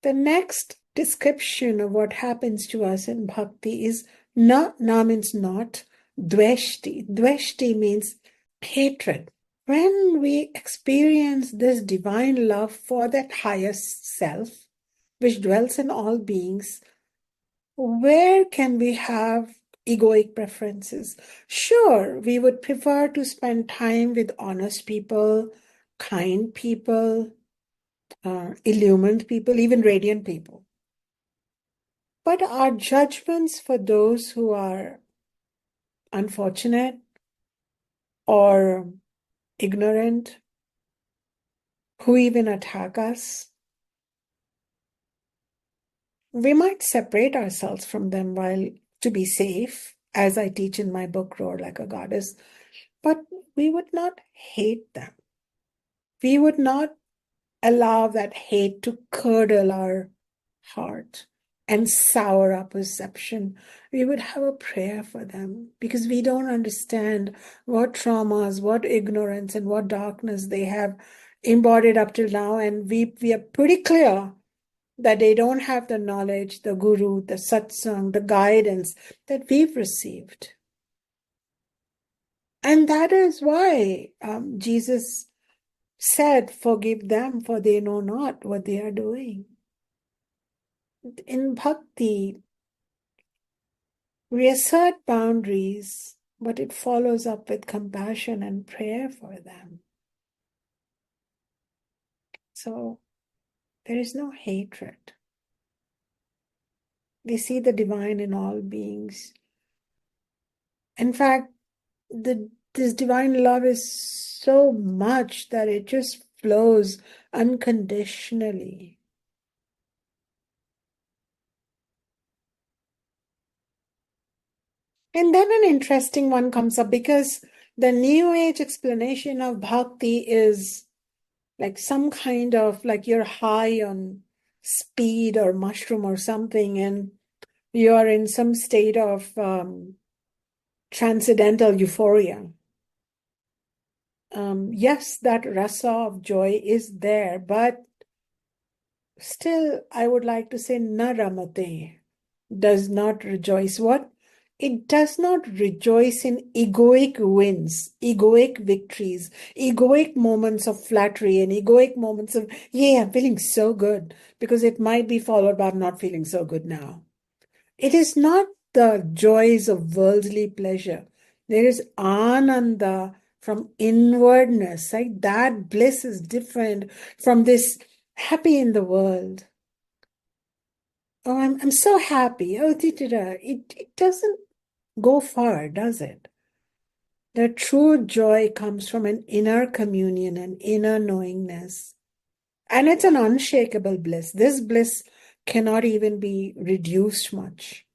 The next description of what happens to us in bhakti is na means not, dveshti. Dveshti means hatred. When we experience this divine love for that highest self, which dwells in all beings, where can we have egoic preferences? Sure, we would prefer to spend time with honest people, kind people, illumined people, even radiant people. But our judgments for those who are unfortunate or ignorant, who even attack us, we might separate ourselves from them while to be safe, as I teach in my book, Roar Like a Goddess, but we would not hate them. We would not allow that hate to curdle our heart and sour our perception. We would have a prayer for them because we don't understand what traumas, what ignorance, and what darkness they have embodied up till now. And we are pretty clear that they don't have the knowledge, the guru, the satsang, the guidance that we've received. And that is why Jesus said, forgive them, for they know not what they are doing. In bhakti, we assert boundaries, but it follows up with compassion and prayer for them. So there is no hatred. We see the divine in all beings. In fact, this divine love is so much that it just flows unconditionally. And then an interesting one comes up because the New Age explanation of bhakti is like some kind of like you're high on speed or mushroom or something, and you're in some state of transcendental euphoria. Yes, that rasa of joy is there, but still, I would like to say naramate does not rejoice. What? It does not rejoice in egoic wins, egoic victories, egoic moments of flattery, and egoic moments of, yeah, I'm feeling so good, because it might be followed by I'm not feeling so good now. It is not the joys of worldly pleasure. There is ananda from inwardness, right? That bliss is different from this happy in the world. Oh, I'm so happy. Oh, it doesn't go far, does it? The true joy comes from an inner communion and inner knowingness. And it's an unshakable bliss. This bliss cannot even be reduced much.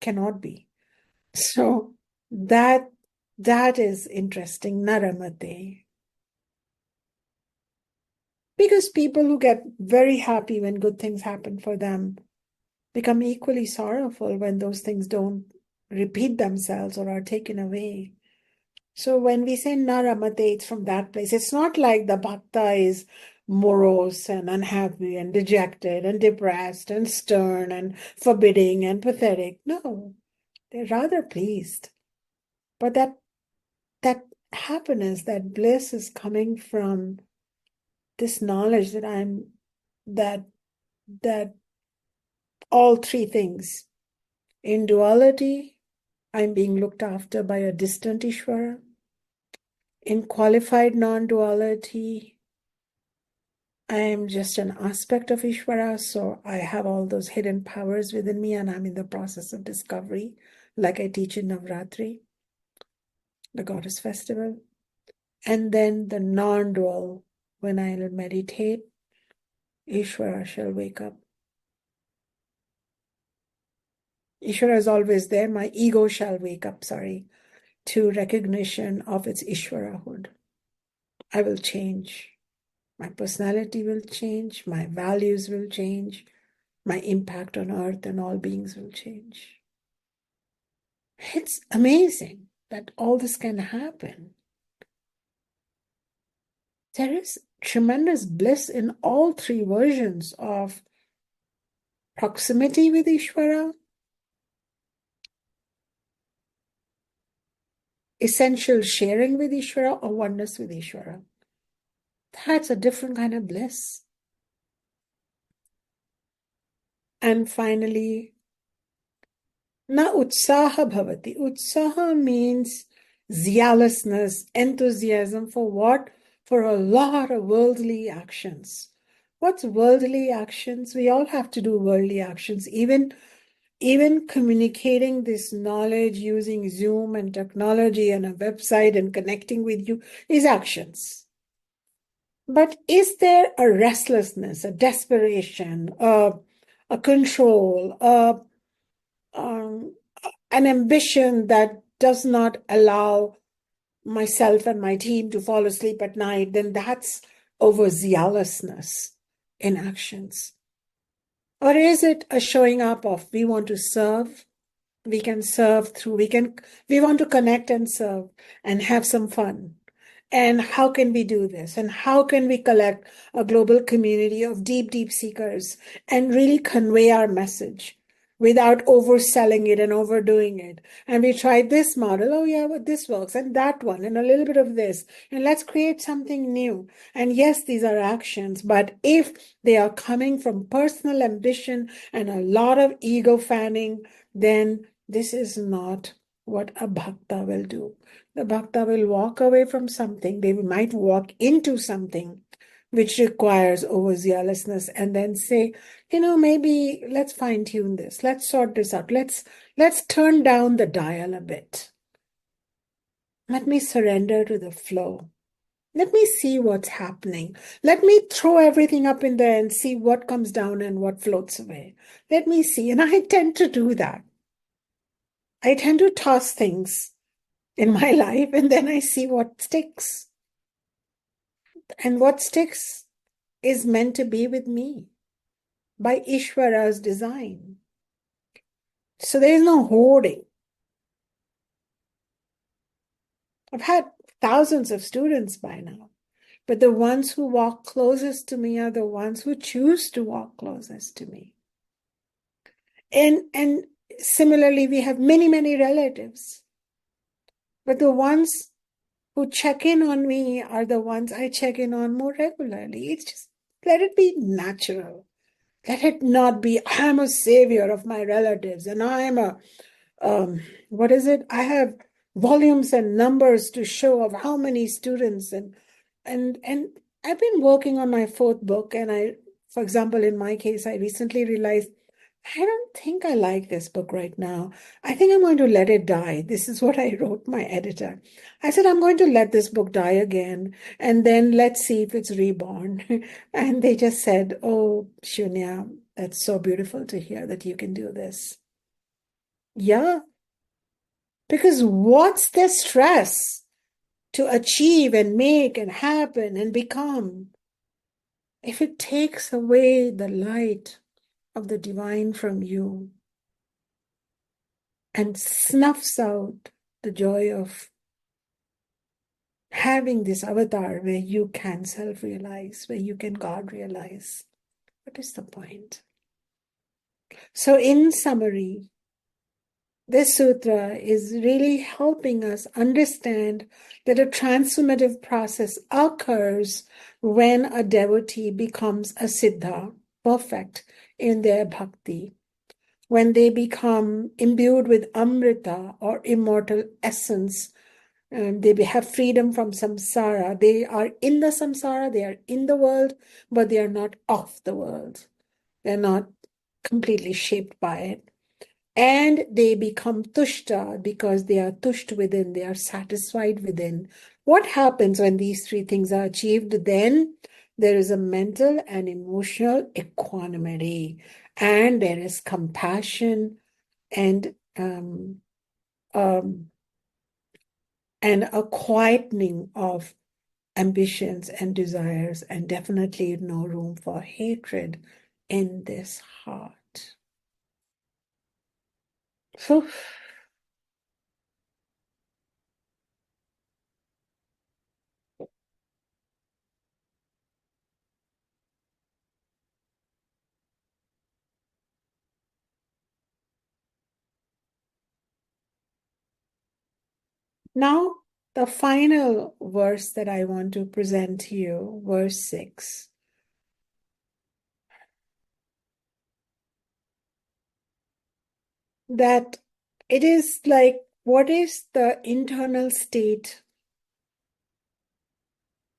Cannot be. So that is interesting, naramate. Because people who get very happy when good things happen for them become equally sorrowful when those things don't repeat themselves or are taken away. So when we say naramate, it's from that place. It's not like the bhakta is morose and unhappy and dejected and depressed and stern and forbidding and pathetic. No, they're rather pleased. But that happiness, that bliss is coming from this knowledge that all three things. In duality, I'm being looked after by a distant Ishvara. In qualified non-duality, I am just an aspect of Ishvara, so I have all those hidden powers within me, and I'm in the process of discovery, like I teach in Navratri, the goddess festival. And then the non-dual, when I meditate, Ishvara shall wake up. Ishvara is always there. My ego shall wake up, to recognition of its Ishvarahood. I will change. My personality will change. My values will change. My impact on earth and all beings will change. It's amazing that all this can happen. There is tremendous bliss in all three versions of proximity with Ishvara, essential sharing with Ishvara, or oneness with Ishvara. That's a different kind of bliss. And finally, na utsaha bhavati. Utsaha means zealousness, enthusiasm for what? For a lot of worldly actions. What's worldly actions? We all have to do worldly actions. Even communicating this knowledge using Zoom and technology and a website and connecting with you is actions. But is there a restlessness, a desperation, a control, um, an ambition that does not allow myself and my team to fall asleep at night? Then that's overzealousness in actions. Or is it a showing up of we want to serve? We can serve through, we want to connect and serve and have some fun. And how can we do this? And how can we collect a global community of deep, deep seekers and really convey our message without overselling it and overdoing it? And we tried this model. Oh, yeah, but this works, and that one, and a little bit of this. And let's create something new. And yes, these are actions, but if they are coming from personal ambition and a lot of ego fanning, then this is not what a bhakta will do. The bhakta will walk away from something, they might walk into something which requires overzealousness and then say, maybe let's fine tune this, let's sort this out, let's turn down the dial a bit. Let me surrender to the flow. Let me see what's happening. Let me throw everything up in there and see what comes down and what floats away. Let me see. And I tend to do that. I tend to toss things in my life and then I see what sticks. And what sticks is meant to be with me by Ishvara's design. So there is no hoarding. I've had thousands of students by now, but the ones who walk closest to me are the ones who choose to walk closest to me. And similarly, we have many, many relatives, but the ones who check in on me are the ones I check in on more regularly. It's just, let it be natural. Let it not be, I'm a savior of my relatives and I'm what is it? I have volumes and numbers to show of how many students and I've been working on my fourth book, and for example, in my case, I recently realized I don't think I like this book right now. I think I'm going to let it die. This is what I wrote my editor. I said, I'm going to let this book die again, and then let's see if it's reborn. And they just said, oh, Shunya, that's so beautiful to hear that you can do this. Yeah, because what's the stress to achieve and make and happen and become if it takes away the light of the divine from you and snuffs out the joy of having this avatar where you can self-realize, where you can God realize? What is the point? So in summary, this sutra is really helping us understand that a transformative process occurs when a devotee becomes a siddha, perfect in their bhakti, when they become imbued with amrita or immortal essence. They have freedom from samsara. They are in the samsara, they are in the world, but they are not of the world. They're not completely shaped by it. And they become tushta because they are tusht within, they are satisfied within. What happens when these three things are achieved? Then there is a mental and emotional equanimity, and there is compassion and um, a quietening of ambitions and desires, and definitely no room for hatred in this heart. So Now, the final verse that I want to present to you, verse 6. That it is like, what is the internal state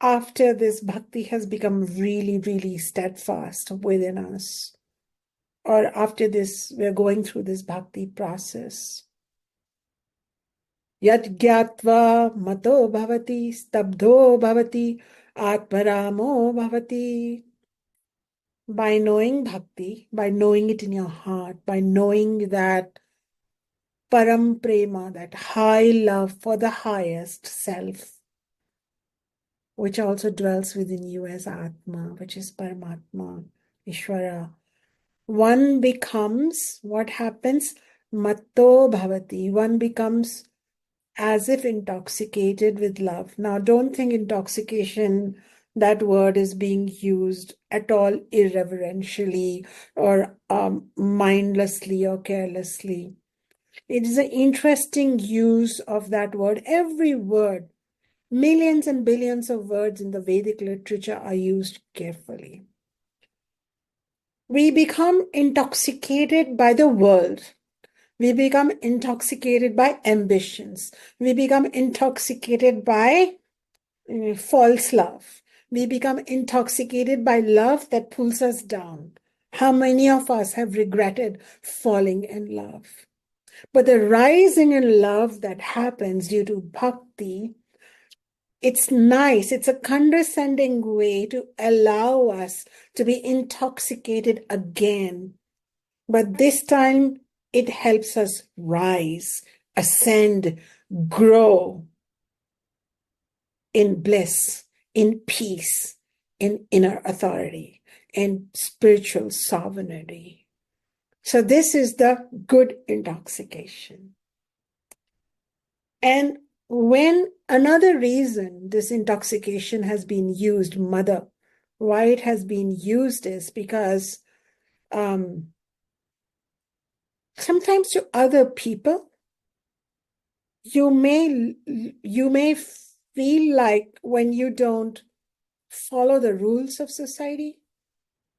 after this bhakti has become really, really steadfast within us? Or after this, we're going through this bhakti process. Yad gyatva mato bhavati, stabdho bhavati, atmaramo bhavati. By knowing bhakti, by knowing it in your heart, by knowing that param prema, that high love for the highest self, which also dwells within you as Atma, which is Paramatma, Ishvara. One becomes, what happens? Matto bhavati. One becomes as if intoxicated with love. Now, don't think intoxication, that word is being used at all irreverentially or mindlessly or carelessly. It is an interesting use of that word. Every word, millions and billions of words in the Vedic literature are used carefully. We become intoxicated by the world. We become intoxicated by ambitions. We become intoxicated by false love. We become intoxicated by love that pulls us down. How many of us have regretted falling in love? But the rising in love that happens due to bhakti, it's nice. It's a condescending way to allow us to be intoxicated again. But this time, it helps us rise, ascend, grow in bliss, in peace, in inner authority, in spiritual sovereignty. So this is the good intoxication. And when another reason this intoxication has been used, mother, why it has been used is because sometimes to other people, you may feel like when you don't follow the rules of society,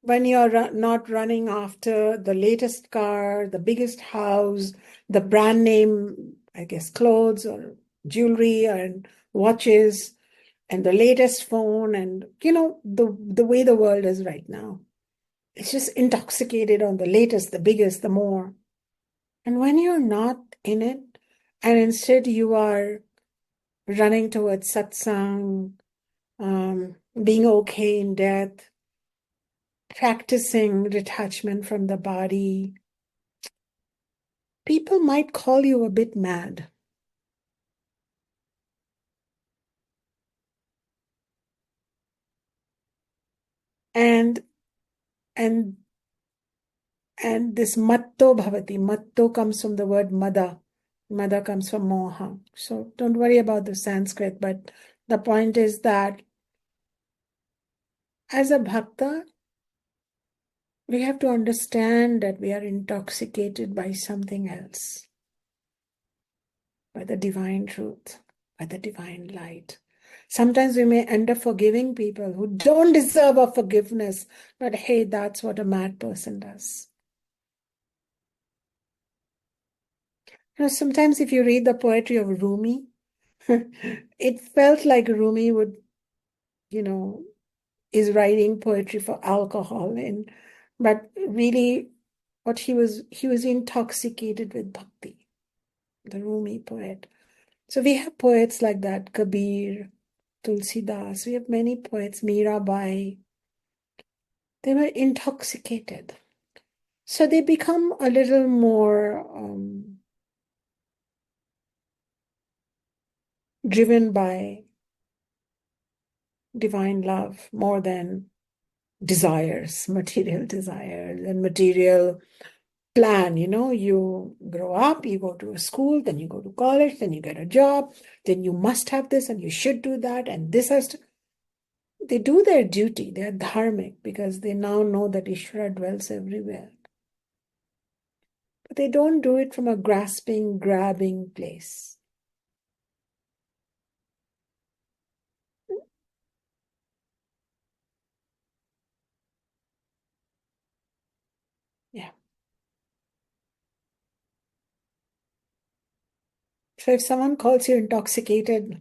when you're not running after the latest car, the biggest house, the brand name, I guess, clothes or jewelry and watches, and the latest phone, and the way the world is right now. It's just intoxicated on the latest, the biggest, the more. And when you're not in it, and instead you are running towards satsang, being okay in death, practicing detachment from the body, people might call you a bit mad. And and and this matto bhavati, matto comes from the word mada. Mada comes from moha. So don't worry about the Sanskrit, but the point is that as a bhakta, we have to understand that we are intoxicated by something else, by the divine truth, by the divine light. Sometimes we may end up forgiving people who don't deserve our forgiveness, but hey, that's what a mad person does. Sometimes if you read the poetry of Rumi, it felt like Rumi would, is writing poetry for alcohol, but really what he was intoxicated with bhakti, the Rumi poet. So we have poets like that, Kabir, Tulsidas, we have many poets, Mirabai. They were intoxicated. So they become a little more driven by divine love more than desires, material desires and material plan. You grow up, you go to a school, then you go to college, then you get a job, then you must have this and you should do that, and this has to. They do their duty, they are dharmic because they now know that Ishvara dwells everywhere. But they don't do it from a grasping, grabbing place. So if someone calls you intoxicated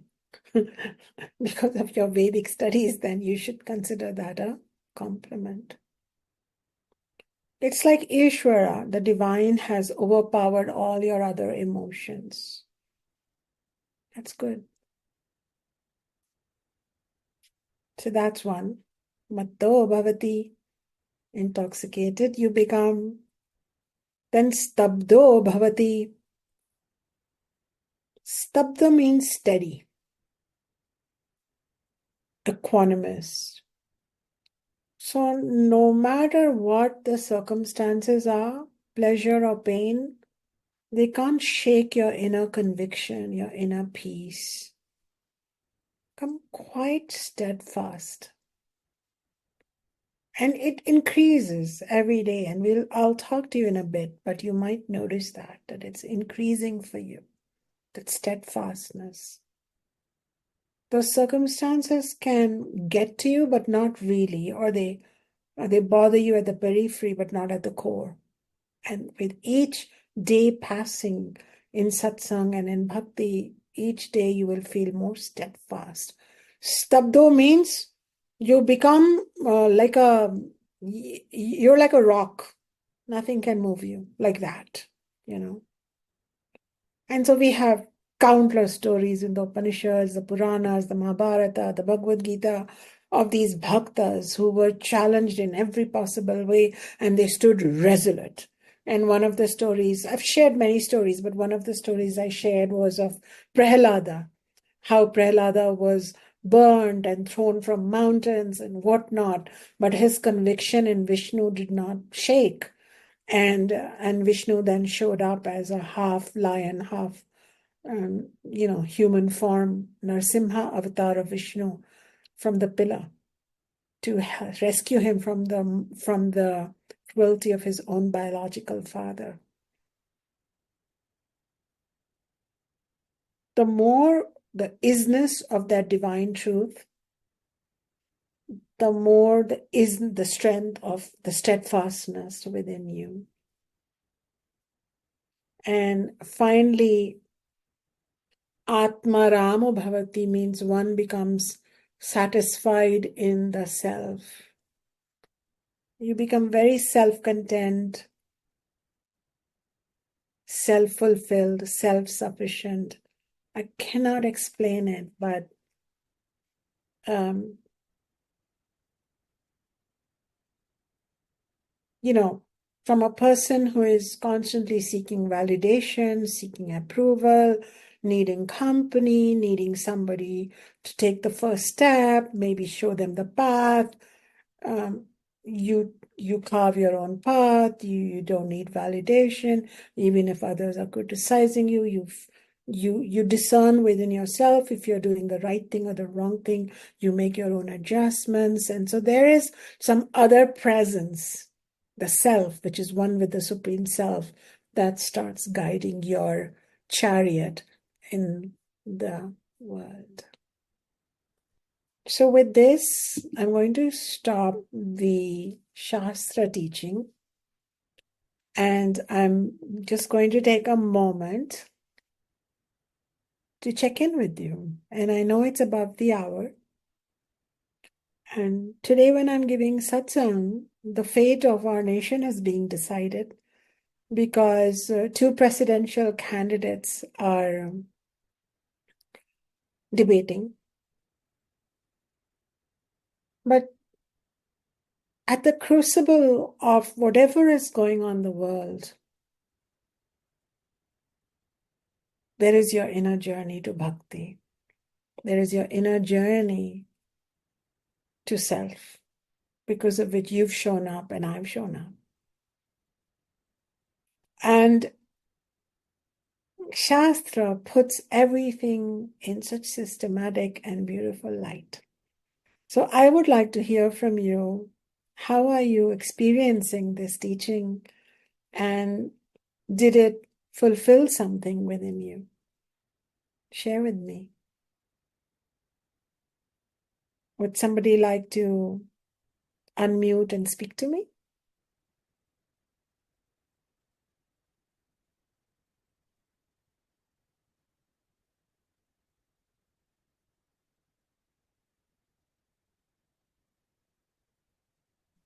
because of your Vedic studies, then you should consider that a compliment. It's like Ishvara, the divine has overpowered all your other emotions. That's good. So that's one. Matto bhavati, intoxicated, you become. Then stabdo bhavati. Stabda means steady, equanimous. So no matter what the circumstances are, pleasure or pain, they can't shake your inner conviction, your inner peace. Come quite steadfast. And it increases every day. And I'll talk to you in a bit, but you might notice that it's increasing for you, that steadfastness. Those circumstances can get to you, but not really, or they bother you at the periphery, but not at the core. And with each day passing in satsang and in bhakti, each day you will feel more steadfast. Stabdo means you become you're like a rock. Nothing can move you like that, you know. And so we have countless stories in the Upanishads, the Puranas, the Mahabharata, the Bhagavad Gita of these bhaktas who were challenged in every possible way and they stood resolute. And one of the stories, I've shared many stories, but one of the stories I shared was of Prahlada, how Prahlada was burned and thrown from mountains and whatnot, but his conviction in Vishnu did not shake. And Vishnu then showed up as a half lion, half human form, Narsimha avatar of Vishnu, from the pillar to rescue him from the cruelty of his own biological father. The more the isness of that divine truth, the more the strength of the steadfastness within you. And finally, Atma Ramo Bhavati means one becomes satisfied in the self. You become very self-content, self-fulfilled, self-sufficient. I cannot explain it, but from a person who is constantly seeking validation, seeking approval, needing company, needing somebody to take the first step, maybe show them the path. You carve your own path. You don't need validation, even if others are criticizing you. You discern within yourself if you're doing the right thing or the wrong thing. You make your own adjustments, and so there is some other presence, the self, which is one with the Supreme Self, that starts guiding your chariot in the world. So with this, I'm going to stop the Shastra teaching, and I'm just going to take a moment to check in with you. And I know it's above the hour. And today when I'm giving satsang, the fate of our nation is being decided because two presidential candidates are debating. But at the crucible of whatever is going on in the world, there is your inner journey to bhakti. There is your inner journey to self, because of which you've shown up and I've shown up. And Shastra puts everything in such systematic and beautiful light. So I would like to hear from you. How are you experiencing this teaching? And did it fulfill something within you? Share with me. Would somebody like to unmute and speak to me?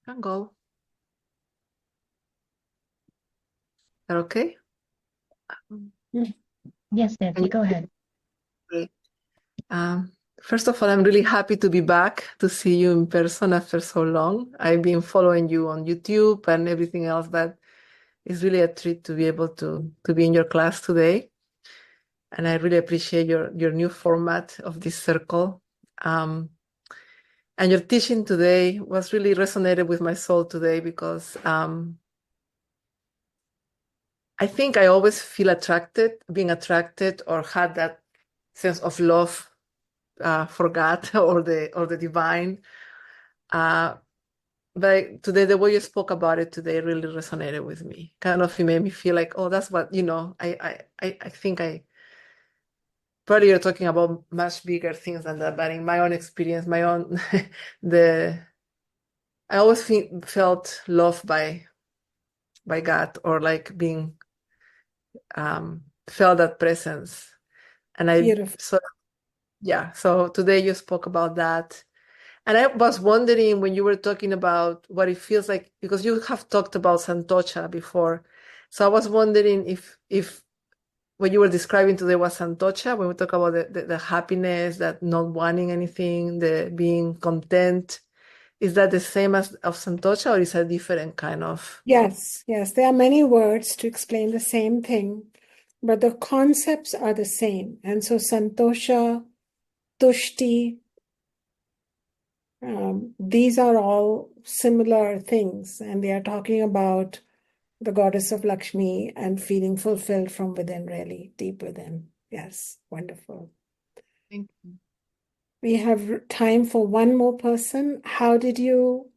Can go. Is that okay? Yes, Nancy, go ahead. Great. First of all, I'm really happy to be back to see you in person after so long. I've been following you on YouTube and everything else, but it's really a treat to be able to be in your class today. And I really appreciate your new format of this circle. And your teaching today was really resonated with my soul today because I think I always feel being attracted or had that sense of love for God or the divine. But today, the way you spoke about it today really resonated with me. Kind of, it made me feel like, oh, that's what, I think probably you're talking about much bigger things than that. But in my own experience, I always felt loved by God or like being, felt that presence. And Beautiful. so today you spoke about that. And I was wondering when you were talking about what it feels like, because you have talked about Santosha before. So I was wondering if what you were describing today was Santosha, when we talk about the happiness, that not wanting anything, the being content. Is that the same as of Santosha, or is that a different kind of? Yes, yes. There are many words to explain the same thing, but the concepts are the same. And so Santosha, Tushti, these are all similar things, and they are talking about the goddess of Lakshmi and feeling fulfilled from within, really deep within. Yes, wonderful. Thank you. We have time for one more person. How did you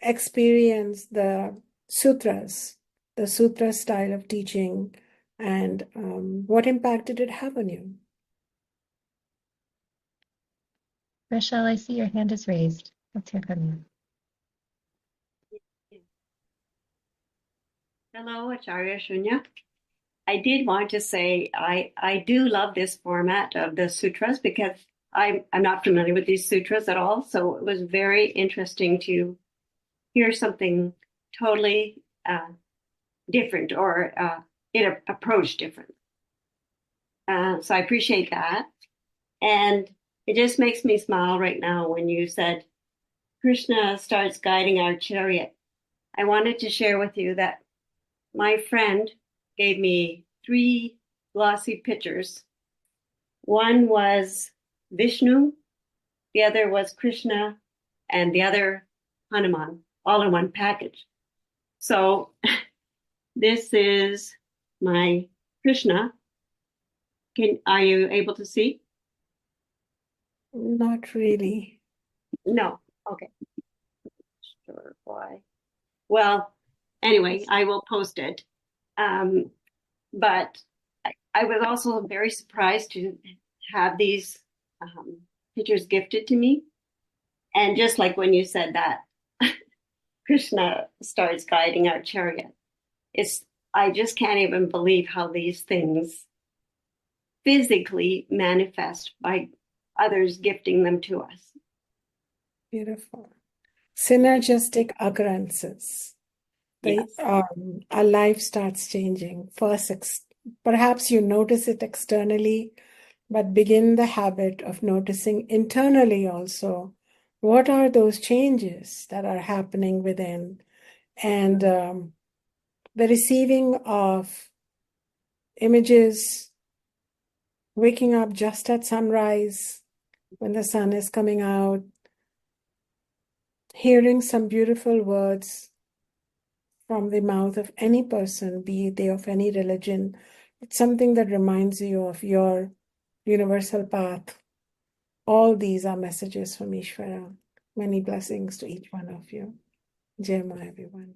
experience the sutras, the sutra style of teaching, and what impact did it have on you? Rachel, I see your hand is raised. Let's hear from you. Hello, Acharya Shunya. I did want to say I do love this format of the sutras because I'm not familiar with these sutras at all. So it was very interesting to hear something totally different or it approached different. So I appreciate that. And it just makes me smile right now when you said Krishna starts guiding our chariot. I wanted to share with you that my friend gave me 3 glossy pictures. One was Vishnu, the other was Krishna, and the other Hanuman, all in one package. So this is my Krishna. Are you able to see? Not really. No. Okay. Sure. Why? Well, anyway, I will post it. But I was also very surprised to have these pictures gifted to me. And just like when you said that Krishna starts guiding our chariot, I just can't even believe how these things physically manifest by others gifting them to us. Beautiful. Synergistic occurrences. Yes. Our life starts changing. First, perhaps you notice it externally, but begin the habit of noticing internally also. What are those changes that are happening within? And the receiving of images, waking up just at sunrise when the sun is coming out, hearing some beautiful words from the mouth of any person, be they of any religion. It's something that reminds you of your universal path. All these are messages from Ishvara. Many blessings to each one of you. Jai Ma, everyone.